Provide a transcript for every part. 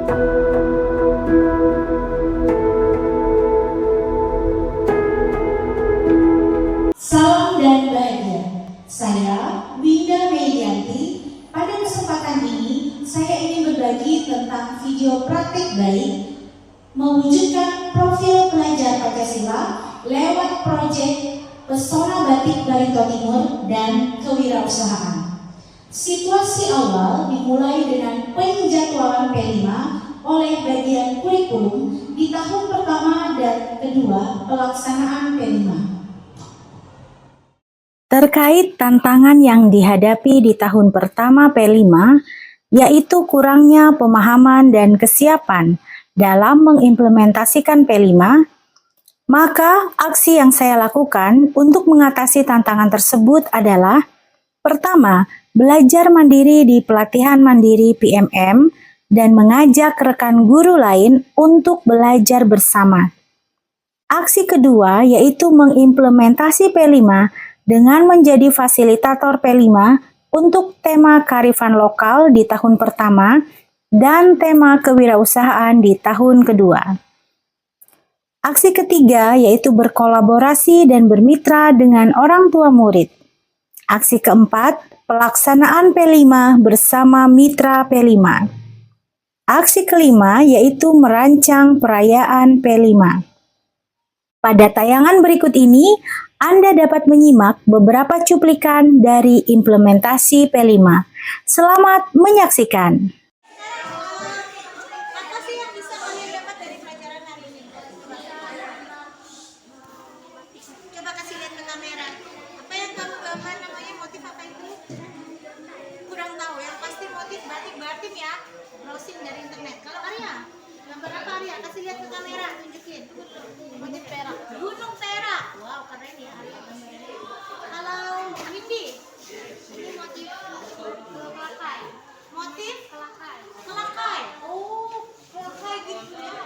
Salam dan bahagia. Saya Winda Medianti. Pada kesempatan ini, saya ingin berbagi tentang video praktik baik mewujudkan profil pelajar Pancasila lewat proyek Pesona Batik Barito Timur dan Kewirausahaan. Situasi awal dimulai dengan penjadwalan P5 oleh bagian kurikulum di tahun pertama dan kedua pelaksanaan P5. Terkait tantangan yang dihadapi di tahun pertama P5, yaitu kurangnya pemahaman dan kesiapan dalam mengimplementasikan P5, maka aksi yang saya lakukan untuk mengatasi tantangan tersebut adalah: pertama, belajar mandiri di pelatihan mandiri PMM dan mengajak rekan guru lain untuk belajar bersama. Aksi kedua yaitu mengimplementasi P5 dengan menjadi fasilitator P5 untuk tema kearifan lokal di tahun pertama dan tema kewirausahaan di tahun kedua. Aksi ketiga yaitu berkolaborasi dan bermitra dengan orang tua murid. Aksi keempat, pelaksanaan P5 bersama mitra P5. Aksi kelima yaitu merancang perayaan P5. Pada tayangan berikut ini, Anda dapat menyimak beberapa cuplikan dari implementasi P5. Selamat menyaksikan. Apa sih yang bisa kalian dapat dari pelajaran hari ini? Coba kasih lihat ke kamera. Apa yang kamu gambar namanya motif apa itu? Kurang tahu. Yang pasti motif batik batin ya. Browsing dari internet. Kalau Arya, gambar apa Arya? Kasih lihat ke kamera, tunjukin. Motif perak. Gunung perak. Wow, keren ya Arya gambarnya. Kalau Windy, ini motif kelakai. Motif kelakai. Kelakai. Oh, kelakai gitu ya.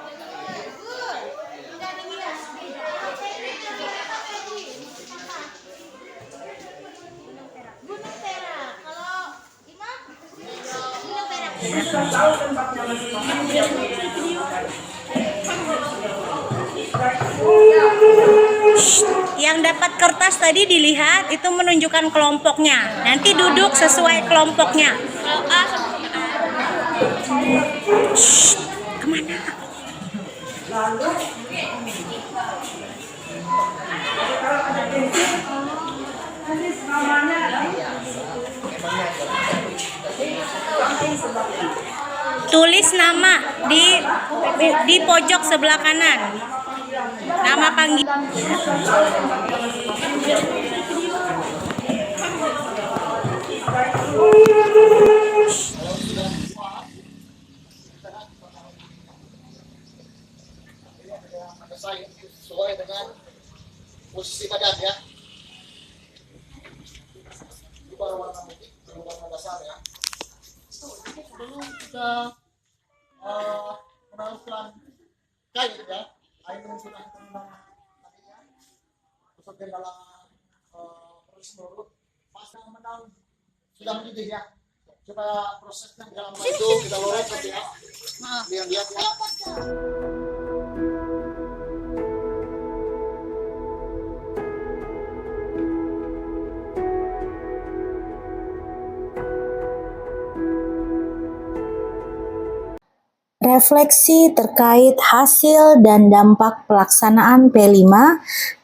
Good. Udah nih ya. Gunung perak. Kalau Imam, gunung perak. Yang dapat kertas tadi dilihat itu menunjukkan kelompoknya. Nanti duduk sesuai kelompoknya. Kalau A sama kemana? Tulis nama di pojok sebelah kanan. Nama panggilan. Sesuai dengan posisi badan ya. Ini baru warna putih, baru warna dasar ya. Dulu kita menaruhkan kain ya. Kain yang sudah terendam tadinya. Masukkan dalam proses menurut pasang menang sudah mendidih ya. Coba prosesnya dalam itu kita lorot ya. Lihat ya. Refleksi terkait hasil dan dampak pelaksanaan P5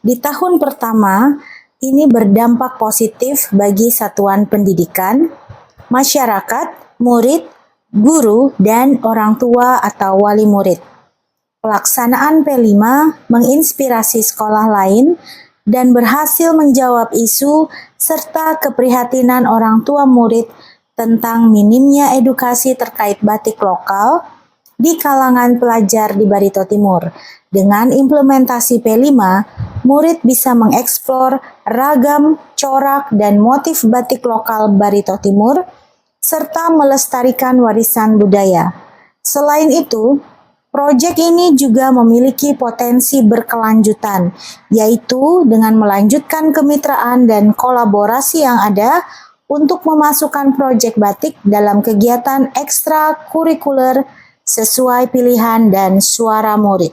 di tahun pertama ini berdampak positif bagi satuan pendidikan, masyarakat, murid, guru, dan orang tua atau wali murid. Pelaksanaan P5 menginspirasi sekolah lain dan berhasil menjawab isu serta keprihatinan orang tua murid tentang minimnya edukasi terkait batik lokal di kalangan pelajar di Barito Timur. Dengan implementasi P5, murid bisa mengeksplor ragam, corak, dan motif batik lokal Barito Timur, serta melestarikan warisan budaya. Selain itu, proyek ini juga memiliki potensi berkelanjutan, yaitu dengan melanjutkan kemitraan dan kolaborasi yang ada untuk memasukkan proyek batik dalam kegiatan ekstrakurikuler sesuai pilihan dan suara murid.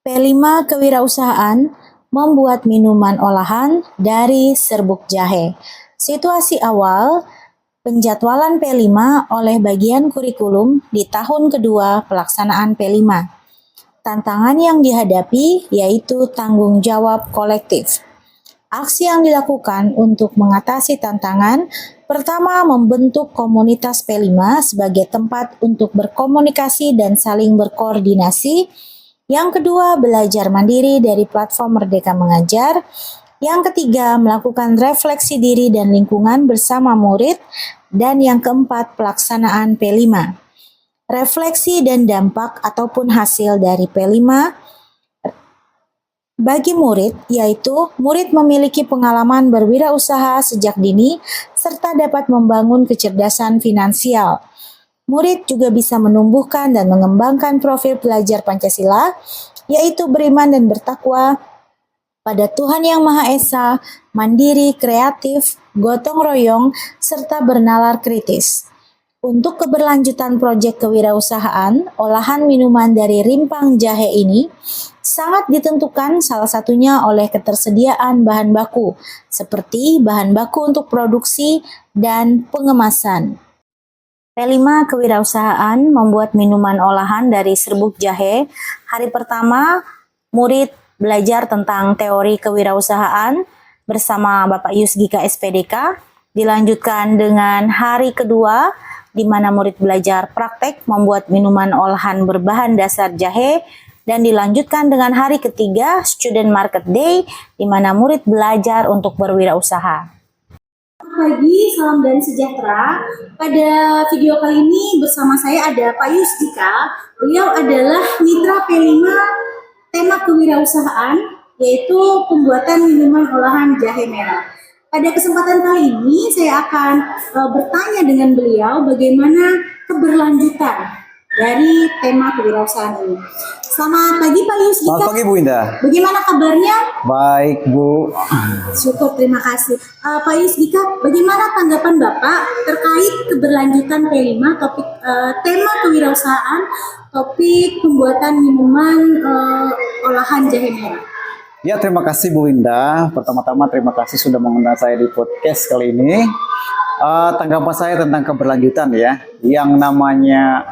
P5 Kewirausahaan membuat minuman olahan dari serbuk jahe. Situasi awal penjadwalan P5 oleh bagian kurikulum di tahun kedua pelaksanaan P5. Tantangan yang dihadapi yaitu tanggung jawab kolektif. Aksi yang dilakukan untuk mengatasi tantangan, pertama membentuk komunitas P5 sebagai tempat untuk berkomunikasi dan saling berkoordinasi. Yang kedua, belajar mandiri dari platform Merdeka Mengajar. Yang ketiga, melakukan refleksi diri dan lingkungan bersama murid. Dan yang keempat, pelaksanaan P5. Refleksi dan dampak ataupun hasil dari P5 bagi murid, yaitu murid memiliki pengalaman berwirausaha sejak dini serta dapat membangun kecerdasan finansial. Murid juga bisa menumbuhkan dan mengembangkan profil pelajar Pancasila, yaitu beriman dan bertakwa pada Tuhan Yang Maha Esa, mandiri, kreatif, gotong royong, serta bernalar kritis. Untuk keberlanjutan proyek kewirausahaan, olahan minuman dari rimpang jahe ini sangat ditentukan salah satunya oleh ketersediaan bahan baku, seperti bahan baku untuk produksi dan pengemasan. P5 Kewirausahaan membuat minuman olahan dari serbuk jahe. Hari pertama, murid belajar tentang teori kewirausahaan bersama Bapak Yusgika SPDK. Dilanjutkan dengan hari kedua, di mana murid belajar praktek membuat minuman olahan berbahan dasar jahe. Dan dilanjutkan dengan hari ketiga, Student Market Day, di mana murid belajar untuk berwirausaha. Pagi, salam dan sejahtera. Pada video kali ini bersama saya ada Pak Yusgika. Beliau adalah mitra P5 tema kewirausahaan, yaitu pembuatan minuman olahan jahe merah. Pada kesempatan kali ini saya akan bertanya dengan beliau bagaimana keberlanjutan dari tema kewirausahaan ini. Selamat pagi Pak Yusgika. Selamat pagi Bu Indah. Bagaimana kabarnya? Baik Bu. Syukur, terima kasih. Pak Yusgika, bagaimana tanggapan Bapak terkait keberlanjutan P5 topik tema kewirausahaan, topik pembuatan minuman olahan jahe merah? Ya, terima kasih Bu Indah. Pertama-tama terima kasih sudah mengundang saya di podcast kali ini. Tanggapan saya tentang keberlanjutan ya, yang namanya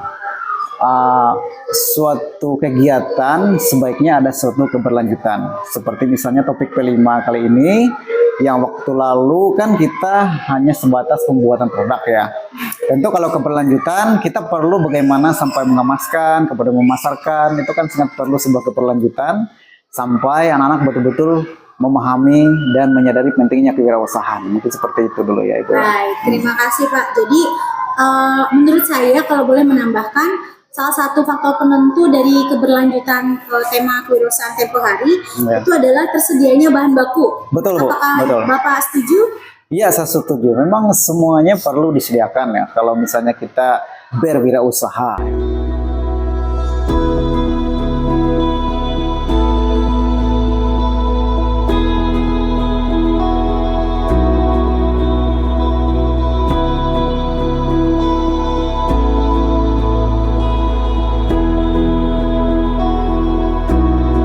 suatu kegiatan sebaiknya ada suatu keberlanjutan. Seperti misalnya topik P5 kali ini, yang waktu lalu kan kita hanya sebatas pembuatan produk ya. Tentu kalau keberlanjutan kita perlu bagaimana sampai mengemaskan, kepada memasarkan, itu kan sangat perlu sebuah keberlanjutan sampai anak-anak betul-betul memahami dan menyadari pentingnya kewirausahaan. Mungkin seperti itu dulu ya Ibu. Baik, terima kasih Pak. Jadi menurut saya kalau boleh menambahkan, salah satu faktor penentu dari keberlanjutan tema kewirausahaan tempo hari itu adalah tersedianya bahan baku. Betul Bu, Apakah betul. Bapak setuju? Iya, saya setuju. Memang semuanya perlu disediakan ya. Kalau misalnya kita berwirausaha.